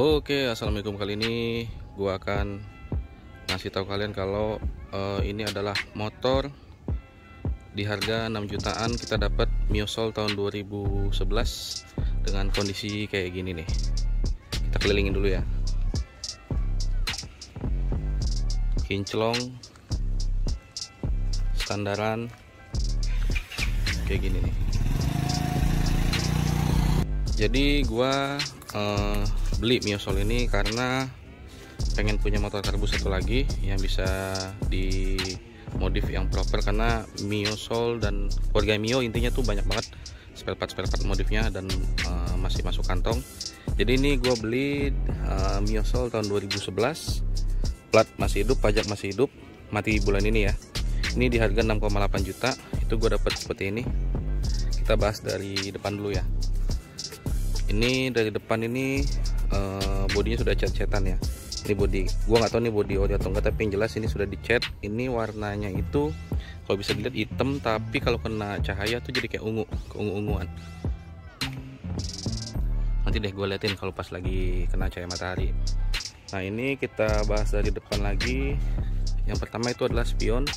Oke, assalamualaikum. Kali ini gua akan ngasih tahu kalian kalau ini adalah motor di harga 6 jutaan. Kita dapat Mio Soul tahun 2011 dengan kondisi kayak gini nih. Kita kelilingin dulu ya. Kinclong, standaran kayak gini nih. Jadi gua beli Mio Soul ini karena pengen punya motor karbu satu lagi yang bisa dimodif yang proper, karena Mio Soul dan keluarga Mio intinya tuh banyak banget spare part modifnya dan masih masuk kantong. Jadi ini gue beli Mio Soul tahun 2011, plat masih hidup, pajak masih hidup, mati bulan ini ya. Ini di harga 6,8 juta. Itu gue dapat seperti ini. Kita bahas dari depan dulu ya. Ini dari depan ini bodinya sudah cat-catan ya. Ini body, gua nggak tahu nih body ori atau enggak, tapi yang jelas ini sudah dicat. Ini warnanya itu kalau bisa dilihat hitam, tapi kalau kena cahaya tuh jadi kayak keungu-unguan. Nanti deh gue liatin kalau pas lagi kena cahaya matahari. Nah, ini kita bahas dari depan lagi. Yang pertama itu adalah spion.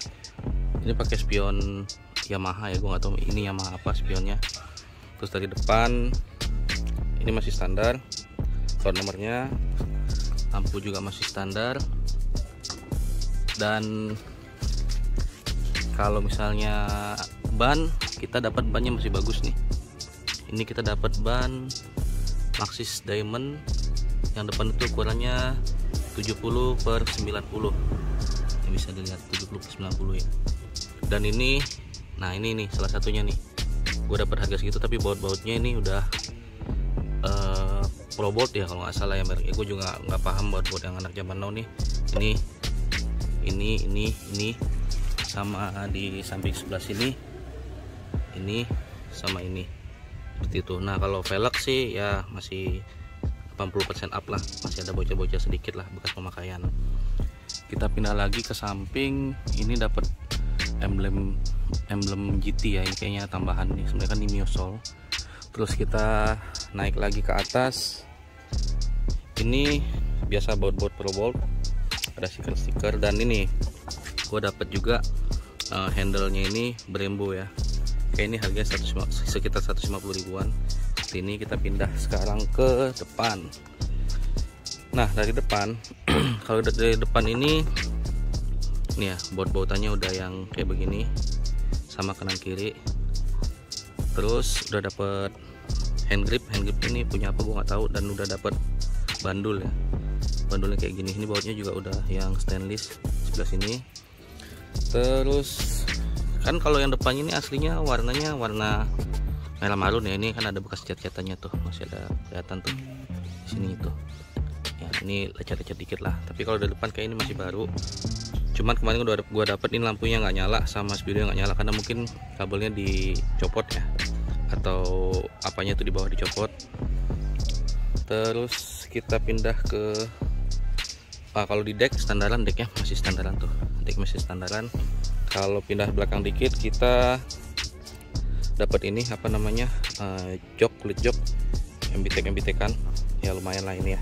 Ini pakai spion Yamaha ya, gua nggak tahu ini Yamaha apa spionnya. Terus dari depan ini masih standar, plat nomornya, lampu juga masih standar. Dan kalau misalnya ban, kita dapat bannya masih bagus nih. Ini kita dapat ban Maxxis Diamond yang depan itu ukurannya 70/90. Ini bisa dilihat 70/90 ya. Dan ini, nah ini nih salah satunya nih. Gue dapat harga segitu, tapi baut-bautnya ini udah Pro Bolt ya kalau nggak salah ya mereknya. Gue juga nggak paham baut yang anak zaman now nih. Ini sama di samping sebelah sini, ini sama ini seperti itu. Nah, kalau velg sih ya masih 80% up lah, masih ada bocah-bocah sedikit lah bekas pemakaian. Kita pindah lagi ke samping. Ini dapat emblem GT ya, ini kayaknya tambahan nih, sebenarnya kan di Mio Soul. Terus kita naik lagi ke atas. Ini biasa baut-baut Pro Bolt, ada stiker-stiker. Dan ini gue dapat juga handle-nya ini Brembo ya. Kayak ini harganya sekitar 150 ribuan. Ini kita pindah sekarang ke depan. Nah, dari depan kalau dari depan ini ya baut-bautannya udah yang kayak begini sama kanan kiri. Terus udah dapet hand grip ini punya apa gue nggak tahu. Dan udah dapet bandul ya, bandulnya kayak gini. Ini bautnya juga udah yang stainless sebelah sini. Terus kan kalau yang depan ini aslinya warnanya warna merah marun ya. Ini kan ada bekas cat-catannya tuh, masih ada kelihatan tuh di sini itu ya. Ini lecet-lecet dikit lah, tapi kalau di depan kayak ini masih baru. Cuman kemarin gua dapet ini lampunya nggak nyala sama spidol nggak nyala karena mungkin kabelnya dicopot ya, atau apanya tuh di bawah dicopot. Terus kita pindah ke kalau di deck standaran, decknya masih standaran tuh, deck masih standaran. Kalau pindah belakang dikit kita dapat ini apa namanya, kulit jok MBTEK kan ya, lumayan lah ini ya.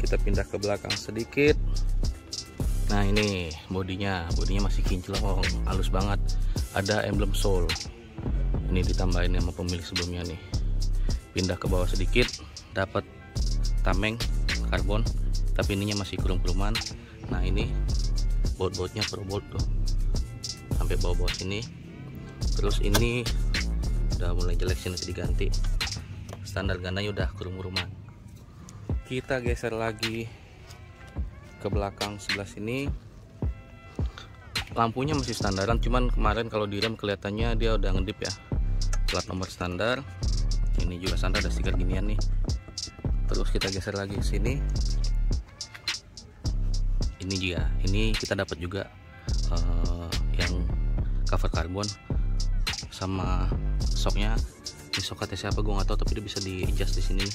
Kita pindah ke belakang sedikit. Nah, ini bodinya masih kinclong, halus banget. Ada emblem Soul. Ini ditambahin sama pemilik sebelumnya nih. Pindah ke bawah sedikit, dapat tameng karbon, tapi ininya masih krum-kruman. Nah, ini baut-bautnya Pro Bolt tuh sampai bawah-bawah sini. Terus ini udah mulai jelek sini, diganti. Standar gananya udah krum-kruman. Kita geser lagi ke belakang sebelah sini. Lampunya masih standaran, cuman kemarin kalau direm kelihatannya dia udah ngedip ya. Plat nomor standar. Ini juga standar, ada stiker ginian nih. Terus kita geser lagi ke sini. Ini juga, ini kita dapat juga yang cover karbon sama soknya. Ini sok KTC apa gue nggak tahu, tapi dia bisa di adjust di sini.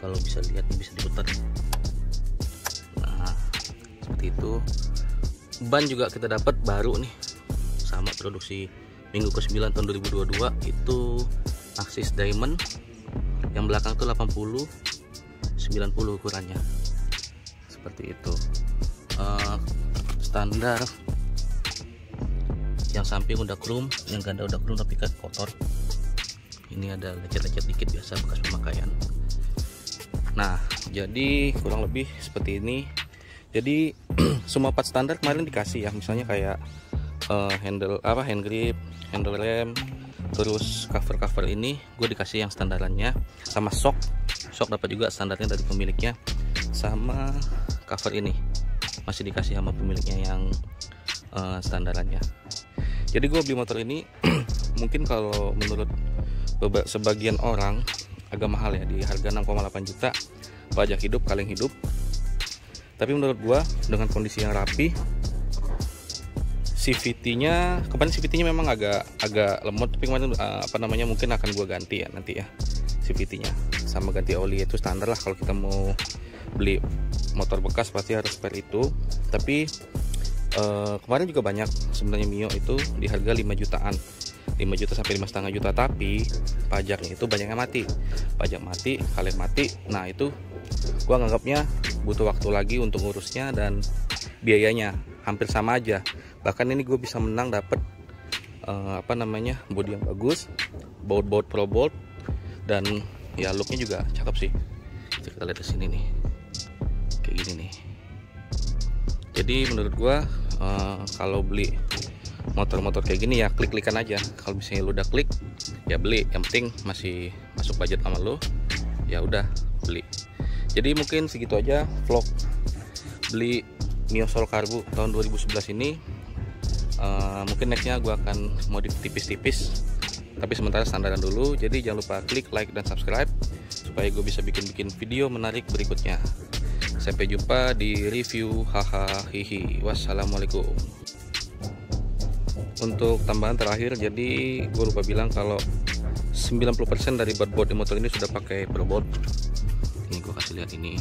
Kalau bisa lihat nih, bisa diputar. Nah, seperti itu. Ban juga kita dapat baru nih, sama produksi minggu ke-9 tahun 2022. Itu Maxxis Diamond, yang belakang tuh 80, 90 ukurannya, seperti itu. Standar yang samping udah krum, yang ganda udah krum tapi kan kotor. Ini ada lecet-lecet dikit, biasa bekas pemakaian. Nah, jadi kurang lebih seperti ini. Jadi semua part standar kemarin dikasih ya, misalnya kayak handle hand grip, handle rem, terus cover ini gue dikasih yang standarannya, sama shock dapat juga standarnya dari pemiliknya, sama cover ini masih dikasih sama pemiliknya yang standarannya. Jadi gue beli motor ini mungkin kalau menurut sebagian orang agak mahal ya, di harga 6,8 juta, pajak hidup, kaleng hidup. Tapi menurut gua dengan kondisi yang rapi, CVT-nya kemarin CVT-nya memang agak lemot, tapi kemarin mungkin akan gua ganti ya nanti ya CVT-nya, sama ganti oli. Itu standar lah kalau kita mau beli motor bekas, pasti harus spare itu. Tapi kemarin juga banyak sebenarnya Mio itu di harga 5 jutaan, 5 juta sampai 5,5 juta, tapi pajaknya itu banyak yang mati, pajak mati, kaleng mati. Nah itu gua nganggapnya butuh waktu lagi untuk ngurusnya, dan biayanya hampir sama aja. Bahkan ini gue bisa menang dapet bodi yang bagus, baut pro bolt, dan ya looknya juga cakep sih. Kita lihat di sini nih, kayak gini nih. Jadi menurut gua kalau beli motor-motor kayak gini ya klik-klikan aja. Kalau misalnya lu udah klik ya beli, yang penting masih masuk budget sama lu, ya udah beli. Jadi mungkin segitu aja vlog beli Mio Soul Cargo tahun 2011 ini. Mungkin nextnya gue akan modif tipis-tipis, tapi sementara standaran dulu. Jadi jangan lupa klik like dan subscribe supaya gue bisa bikin video menarik berikutnya. Sampai jumpa di review hahaha hihi. Wassalamualaikum. Untuk tambahan terakhir, jadi gue lupa bilang kalau 90% dari baut di motor ini sudah pakai pro bolt. Ini gue kasih lihat, ini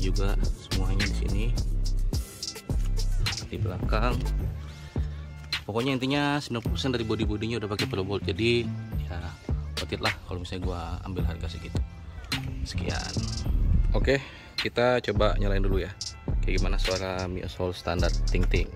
juga semuanya di sini, di belakang. Pokoknya intinya 90% dari bodinya udah pakai pro bolt. Jadi ya worth it lah kalau misalnya gue ambil harga segitu. Sekian. Oke, kita coba nyalain dulu ya, kayak gimana suara Mio Soul standar ting ting.